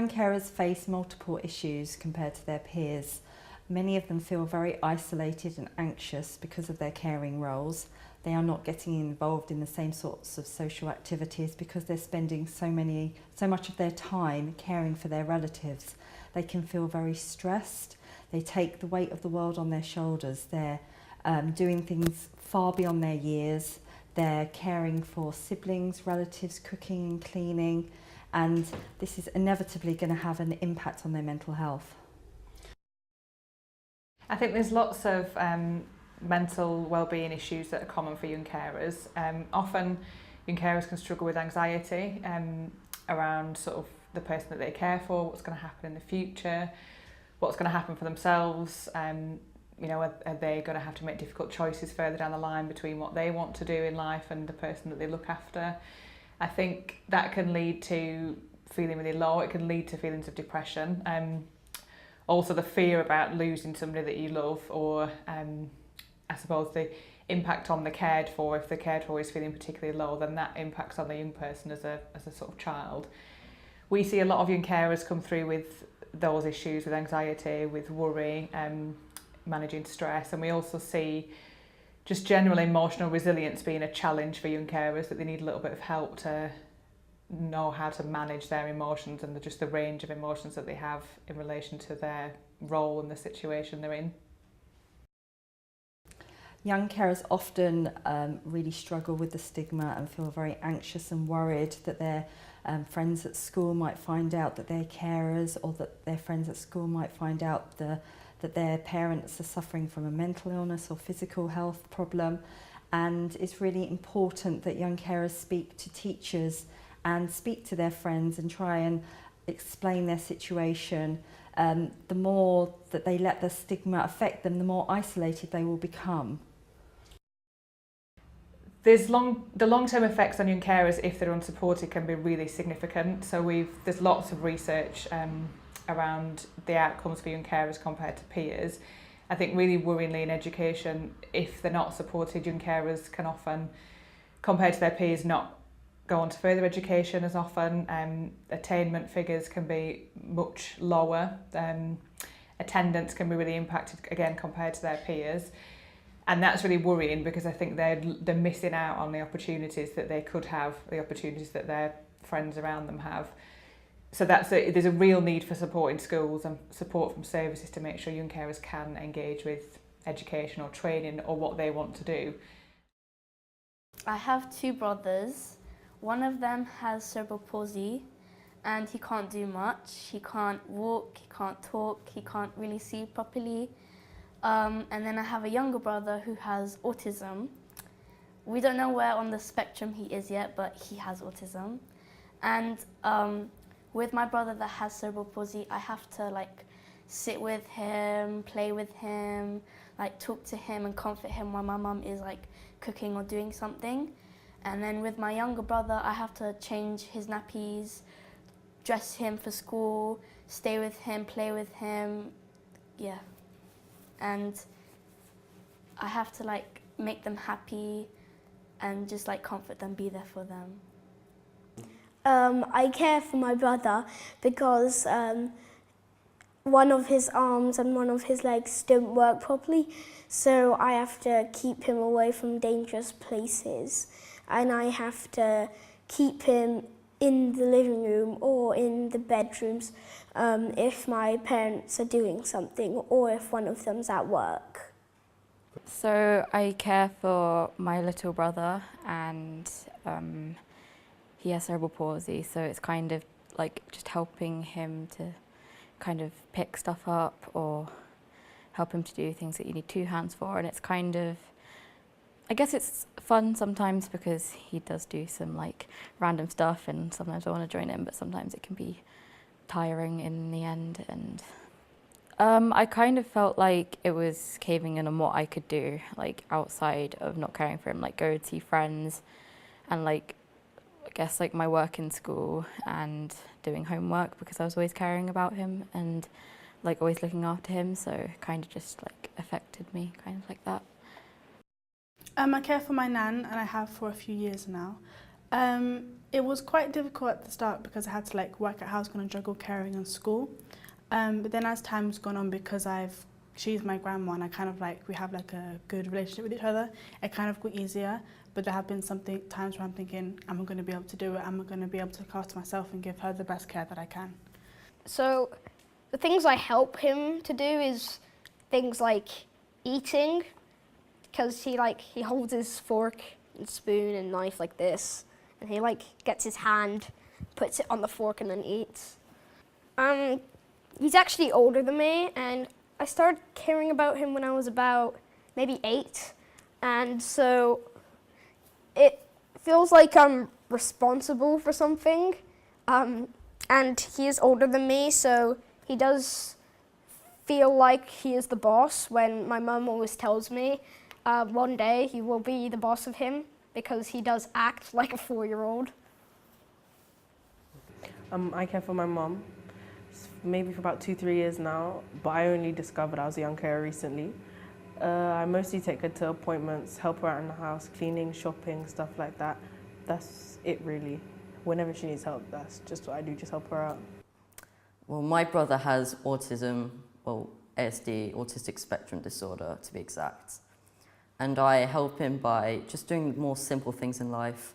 young carers face multiple issues compared to their peers. Many of them feel very isolated and anxious because of their caring roles. They are not getting involved in the same sorts of social activities because they're spending so much of their time caring for their relatives. They can feel very stressed. They take the weight of the world on their shoulders. They're doing things far beyond their years. They're caring for siblings, relatives, cooking and cleaning, and this is inevitably going to have an impact on their mental health. I think there's lots of mental well-being issues that are common for young carers. Often young carers can struggle with anxiety around sort of the person that they care for, what's going to happen in the future, what's going to happen for themselves. You know, are they going to have to make difficult choices further down the line between what they want to do in life and the person that they look after. I think that can lead to feeling really low. It can lead to feelings of depression. Also the fear about losing somebody that you love, or I suppose the impact on the cared for. If the cared for is feeling particularly low, then that impacts on the young person as a sort of child. We see a lot of young carers come through with those issues, with anxiety, with worry, managing stress, and we also see just general emotional resilience being a challenge for young carers, that they need a little bit of help to know how to manage their emotions and just the range of emotions that they have in relation to their role and the situation they're in. Young carers often really struggle with the stigma and feel very anxious and worried that their friends at school might find out that they're carers, or that their friends at school might find out that their parents are suffering from a mental illness or physical health problem. And it's really important that young carers speak to teachers and speak to their friends and try and explain their situation. The more that they let the stigma affect them, the more isolated they will become. The long-term effects on young carers, if they're unsupported, can be really significant. So there's lots of research around the outcomes for young carers compared to peers. I think really worryingly in education, if they're not supported, young carers can often, compared to their peers, not go on to further education as often. Attainment figures can be much lower. Attendance can be really impacted again compared to their peers. And that's really worrying, because I think they're missing out on the opportunities that they could have, the opportunities that their friends around them have. So there's a real need for support in schools and support from services to make sure young carers can engage with education or training or what they want to do. I have two brothers. One of them has cerebral palsy and he can't do much. He can't walk, he can't talk, he can't really see properly. And then I have a younger brother who has autism. We don't know where on the spectrum he is yet, but he has autism. And with my brother that has cerebral palsy, I have to like sit with him, play with him, like talk to him and comfort him while my mum is like cooking or doing something. And then with my younger brother, I have to change his nappies, dress him for school, stay with him, play with him, yeah. And I have to like make them happy and just like comfort them, be there for them. I care for my brother because one of his arms and one of his legs don't work properly, so I have to keep him away from dangerous places, and I have to keep him in the living room or in the bedrooms if my parents are doing something or if one of them's at work. So I care for my little brother, and he has cerebral palsy, so it's kind of like just helping him to kind of pick stuff up or help him to do things that you need two hands for. And it's kind of, I guess it's fun sometimes because he does do some like random stuff and sometimes I want to join him, but sometimes it can be tiring in the end. And I kind of felt like it was caving in on what I could do, like outside of not caring for him, like go see friends and like I guess like my work in school and doing homework, because I was always caring about him and like always looking after him, so it kind of just like affected me kind of like that. I care for my nan, and I have for a few years now. It was quite difficult at the start because I had to like work out how I was going to juggle caring and school. But then as time's gone on, because she's my grandma and I kind of like, we have like a good relationship with each other, it kind of got easier. But there have been times where I'm thinking, am I going to be able to do it? Am I going to be able to look after myself and give her the best care that I can? So the things I help him to do is things like eating, because he holds his fork and spoon and knife like this, and he like gets his hand, puts it on the fork and then eats. He's actually older than me, and I started caring about him when I was about maybe 8, and so it feels like I'm responsible for something, and he is older than me, so he does feel like he is the boss when my mum always tells me one day he will be the boss of him, because he does act like a 4-year-old. I care for my mum, maybe for about 2-3 years now, but I only discovered I was a young carer recently. I mostly take her to appointments, help her out in the house, cleaning, shopping, stuff like that. That's it really. Whenever she needs help, that's just what I do, just help her out. Well, my brother has autism, well, ASD, autistic spectrum disorder to be exact. And I help him by just doing more simple things in life.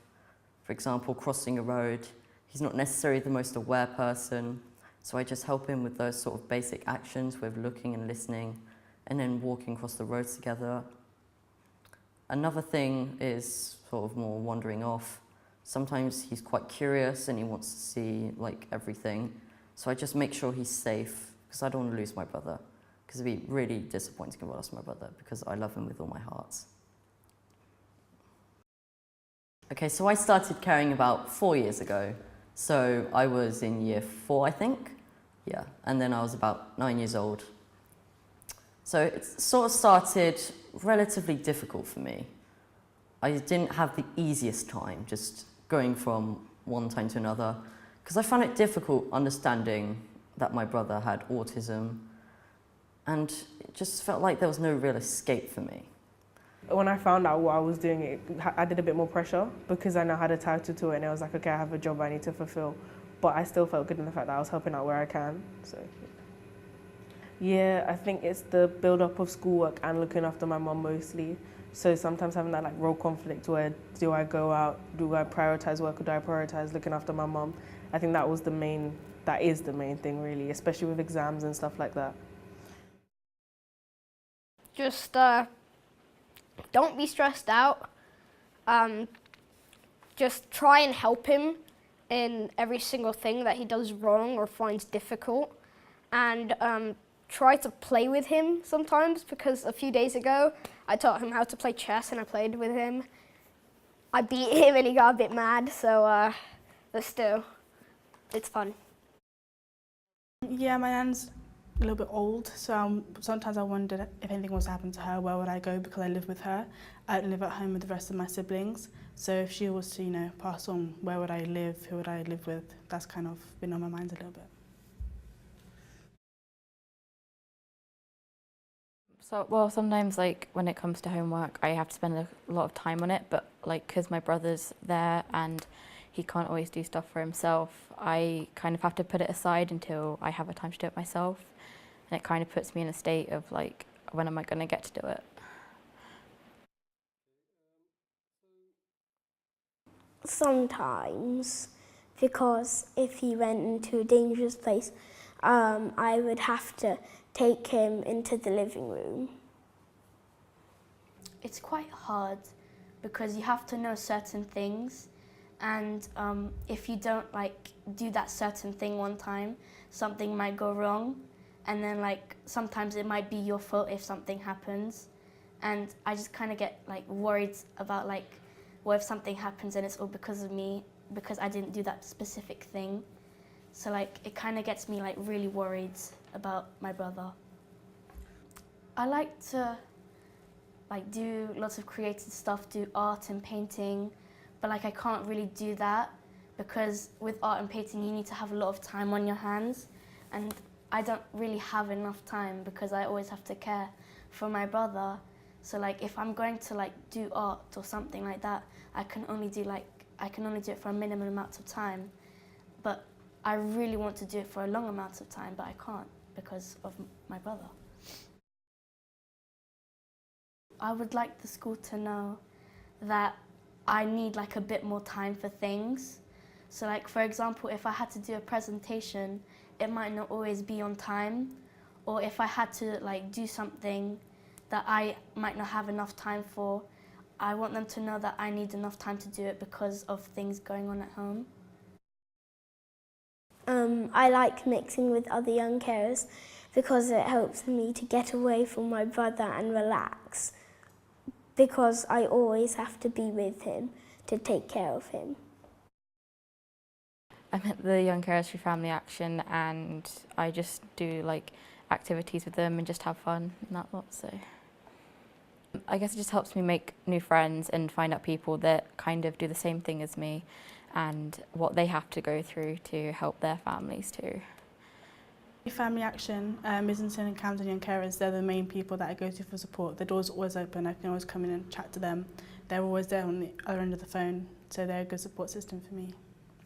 For example, crossing a road. He's not necessarily the most aware person, so I just help him with those sort of basic actions with looking and listening, and then walking across the roads together. Another thing is sort of more wandering off. Sometimes he's quite curious and he wants to see like everything. So I just make sure he's safe, because I don't want to lose my brother. Because it'd be really disappointing if I lost my brother, because I love him with all my heart. Okay, so I started caring about 4 years ago. So I was in year 4, I think. Yeah, and then I was about 9 years old. So it sort of started relatively difficult for me. I didn't have the easiest time just going from one time to another, because I found it difficult understanding that my brother had autism, and it just felt like there was no real escape for me. When I found out what I was doing, it added a bit more pressure, because I now had a title to it, and it was like, okay, I have a job I need to fulfill. But I still felt good in the fact that I was helping out where I can. So, yeah, I think it's the build-up of schoolwork and looking after my mum mostly. So sometimes having that like role conflict where, do I go out, do I prioritize work, or do I prioritize looking after my mum? I think that is the main thing really, especially with exams and stuff like that. Just don't be stressed out. Just try and help him in every single thing that he does wrong or finds difficult, and try to play with him sometimes, because a few days ago I taught him how to play chess and I played with him. I beat him and he got a bit mad, so but still, it's fun. Yeah, my nan's a little bit old, so sometimes I wondered if anything was to happen to her, where would I go, because I live with her. I don't live at home with the rest of my siblings, so if she was to, pass on, where would I live, who would I live with? That's kind of been on my mind a little bit. So, well, sometimes like when it comes to homework, I have to spend a lot of time on it, but like because my brother's there and he can't always do stuff for himself, I kind of have to put it aside until I have a time to do it myself. And it kind of puts me in a state of like, when am I going to get to do it? Sometimes, because if he went into a dangerous place, I would have to take him into the living room. It's quite hard because you have to know certain things, and if you don't do that certain thing one time, something might go wrong, and then sometimes it might be your fault if something happens, and I just kind of get worried about what if something happens and it's all because of me, because I didn't do that specific thing. So it kind of gets me really worried about my brother. I like to do lots of creative stuff, do art and painting, but I can't really do that because with art and painting you need to have a lot of time on your hands, and I don't really have enough time because I always have to care for my brother. So if I'm going to do art or something like that, I can only do I can only do it for a minimum amount of time, but I really want to do it for a long amount of time, but I can't because of my brother. I would like the school to know that I need like a bit more time for things. So like, for example, if I had to do a presentation, it might not always be on time, or if I had to like do something that I might not have enough time for, I want them to know that I need enough time to do it because of things going on at home. I like mixing with other young carers because it helps me to get away from my brother and relax, because I always have to be with him to take care of him. I'm at the Young Carers for Family Action, and I just do like activities with them and just have fun and that lot. So I guess it just helps me make new friends and find out people that kind of do the same thing as me and what they have to go through to help their families too. Family Action, Islington and Camden Young Carers, they're the main people that I go to for support. The door's always open, I can always come in and chat to them. They're always there on the other end of the phone, so they're a good support system for me.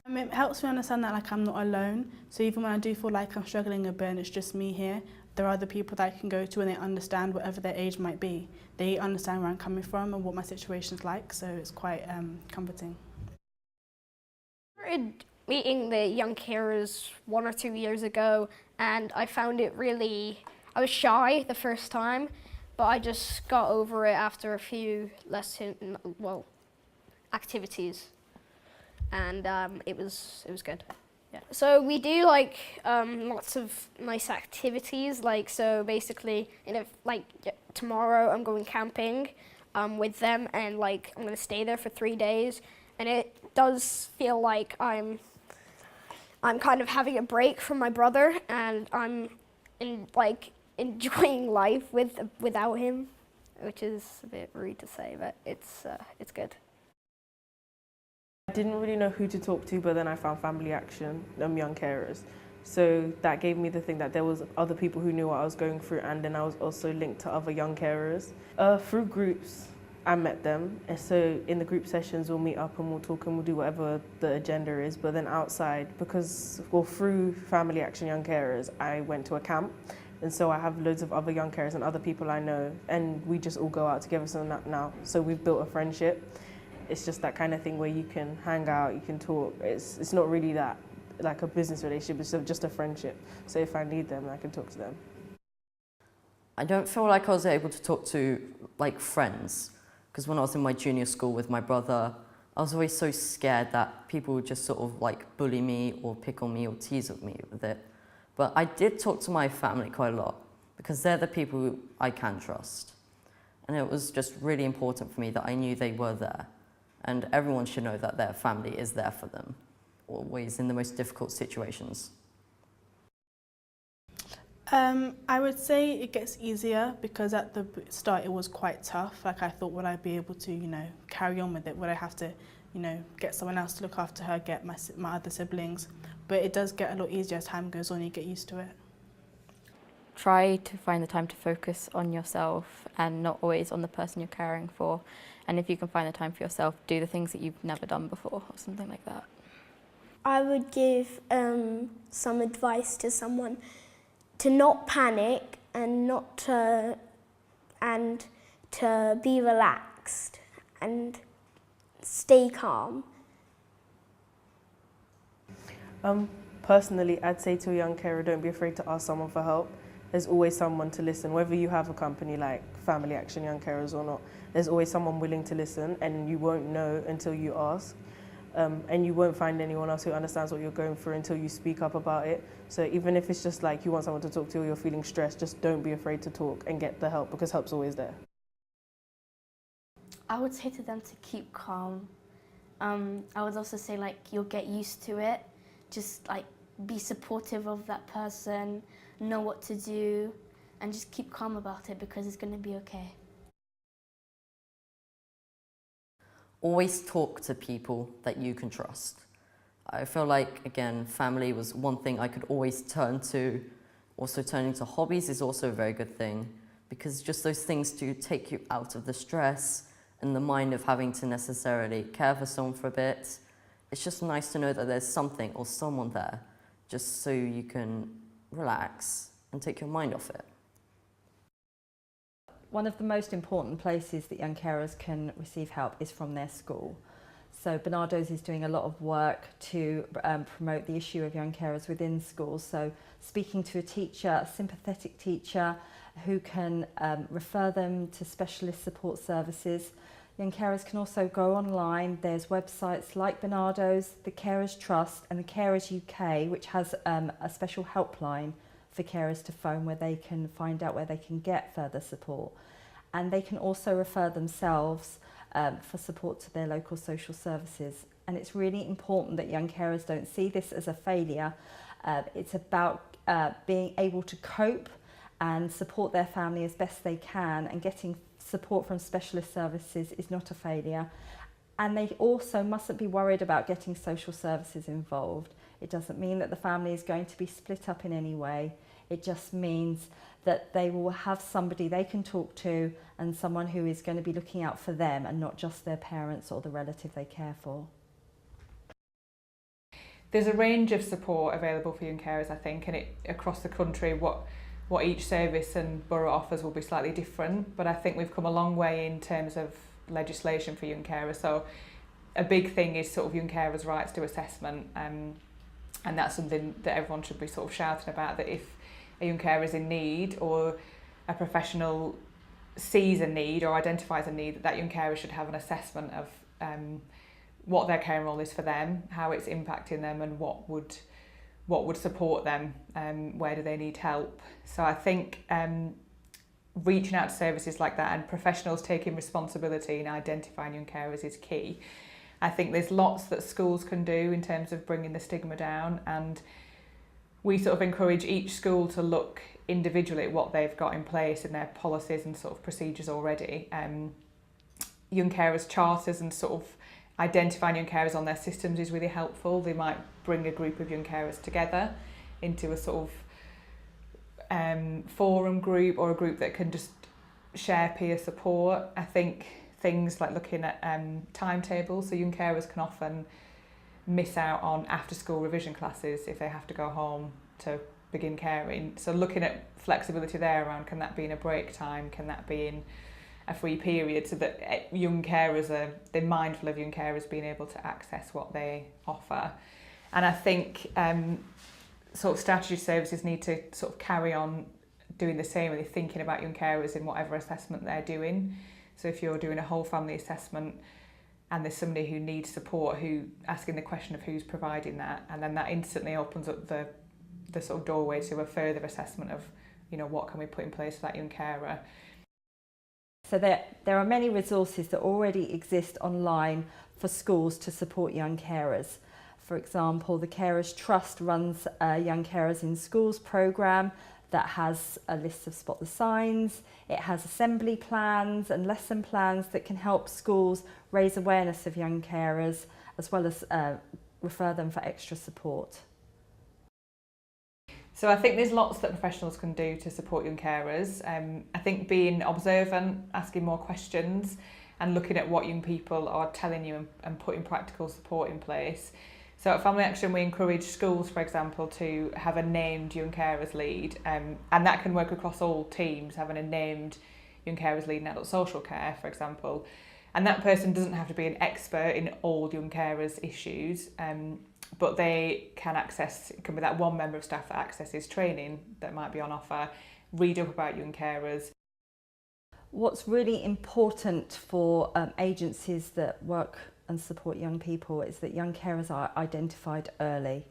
It helps me understand that like I'm not alone, so even when I do feel like I'm struggling a bit and it's just me here, there are other people that I can go to and they understand whatever their age might be. They understand where I'm coming from and what my situation's like, so it's quite comforting. I started meeting the Young Carers 1 or 2 years ago, and I found it really, I was shy the first time, but I just got over it after a few activities, and it was good. Yeah. So we do like lots of nice activities, like so basically, tomorrow I'm going camping with them, and like I'm gonna stay there for 3 days, and it does feel like I'm kind of having a break from my brother, and I'm enjoying life without him, which is a bit rude to say, but it's good. I didn't really know who to talk to, but then I found Family Action, Young Carers. So that gave me the thing that there was other people who knew what I was going through, and then I was also linked to other young carers. Through groups, I met them, and so in the group sessions we'll meet up and we'll talk and we'll do whatever the agenda is, but then outside, through Family Action Young Carers, I went to a camp, and so I have loads of other young carers and other people I know, and we just all go out together now, so we've built a friendship. It's just that kind of thing where you can hang out, you can talk. It's not really that like a business relationship, it's just a friendship. So if I need them, I can talk to them. I don't feel like I was able to talk to like friends, because when I was in my junior school with my brother, I was always so scared that people would just sort of like bully me or pick on me or tease at me with it. But I did talk to my family quite a lot, because they're the people who I can trust. And it was just really important for me that I knew they were there. And everyone should know that their family is there for them, always in the most difficult situations. I would say it gets easier, because at the start it was quite tough. Like I thought, would I be able to, carry on with it? Would I have to, get someone else to look after her, get my other siblings? But it does get a lot easier as time goes on, you get used to it. Try to find the time to focus on yourself and not always on the person you're caring for. And if you can find the time for yourself, do the things that you've never done before or something like that. I would give some advice to someone to not panic and to be relaxed and stay calm. Personally, I'd say to a young carer, don't be afraid to ask someone for help. There's always someone to listen, whether you have a company like Family Action Young Carers or not. There's always someone willing to listen, and you won't know until you ask. And you won't find anyone else who understands what you're going through until you speak up about it. So even if it's just like you want someone to talk to or you're feeling stressed, just don't be afraid to talk and get the help, because help's always there. I would say to them to keep calm. I would also say you'll get used to it. Just be supportive of that person, know what to do, and just keep calm about it, because it's going to be okay. Always talk to people that you can trust. I feel like, again, family was one thing I could always turn to. Also, turning to hobbies is also a very good thing, because just those things do take you out of the stress and the mind of having to necessarily care for someone for a bit it's just nice to know that there's something or someone there just so you can relax and take your mind off it. One of the most important places that young carers can receive help is from their school. So Bernardo's is doing a lot of work to promote the issue of young carers within schools. So speaking to a teacher, a sympathetic teacher who can refer them to specialist support services. Young carers can also go online. There's websites like Bernardo's, the Carers Trust and the Carers UK, which has a special helpline for carers to phone where they can find out where they can get further support. And they can also refer themselves for support to their local social services. And it's really important that young carers don't see this as a failure. It's about being able to cope and support their family as best they can, and getting support from specialist services is not a failure. And they also mustn't be worried about getting social services involved. It doesn't mean that the family is going to be split up in any way. It just means that they will have somebody they can talk to and someone who is going to be looking out for them and not just their parents or the relative they care for. There's a range of support available for young carers, I think, and across the country what each service and borough offers will be slightly different, but I think we've come a long way in terms of legislation for young carers. So a big thing is sort of young carers' rights to assessment, and that's something that everyone should be sort of shouting about, that if a young carer is in need or a professional sees a need or identifies a need, that young carer should have an assessment of what their caring role is for them, how it's impacting them, and what would support them, where do they need help. So I think reaching out to services like that and professionals taking responsibility in identifying young carers is key. I think there's lots that schools can do in terms of bringing the stigma down, and we sort of encourage each school to look individually at what they've got in place in their policies and sort of procedures already. Young carers charters and sort of identifying young carers on their systems is really helpful. They might bring a group of young carers together into a sort of forum group, or a group that can just share peer support. I think things like looking at timetables, so young carers can often miss out on after school revision classes if they have to go home to begin caring. So looking at flexibility there around, can that be in a break time, can that be in a free period, so that young carers they're mindful of young carers being able to access what they offer. And I think sort of statutory services need to sort of carry on doing the same, really thinking about young carers in whatever assessment they're doing. So if you're doing a whole family assessment and there's somebody who needs support, who asking the question of who's providing that, and then that instantly opens up the sort of doorway to a further assessment of, you know, what can we put in place for that young carer. So there are many resources that already exist online for schools to support young carers. For example, the Carers Trust runs a Young Carers in Schools programme that has a list of Spot the Signs. It has assembly plans and lesson plans that can help schools raise awareness of young carers, as well as refer them for extra support. So I think there's lots that professionals can do to support young carers. I think being observant, asking more questions, and looking at what young people are telling you and putting practical support in place. So at Family Action, we encourage schools, for example, to have a named young carers lead, and that can work across all teams, having a named young carers lead in adult social care, for example. And that person doesn't have to be an expert in all young carers issues, but they can access, it can be that one member of staff that accesses training that might be on offer, read up about young carers. What's really important for agencies that work and support young people is that young carers are identified early.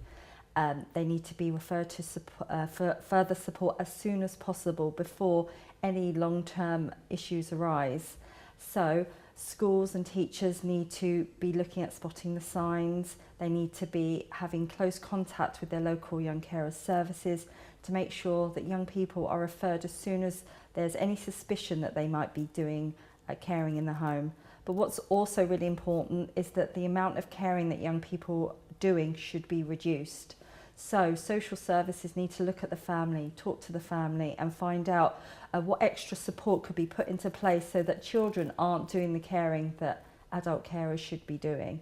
They need to be referred to for further support as soon as possible before any long-term issues arise. So schools and teachers need to be looking at spotting the signs. They need to be having close contact with their local young carers services to make sure that young people are referred as soon as there's any suspicion that they might be doing caring in the home. But what's also really important is that the amount of caring that young people are doing should be reduced. So social services need to look at the family, talk to the family, and find out what extra support could be put into place so that children aren't doing the caring that adult carers should be doing.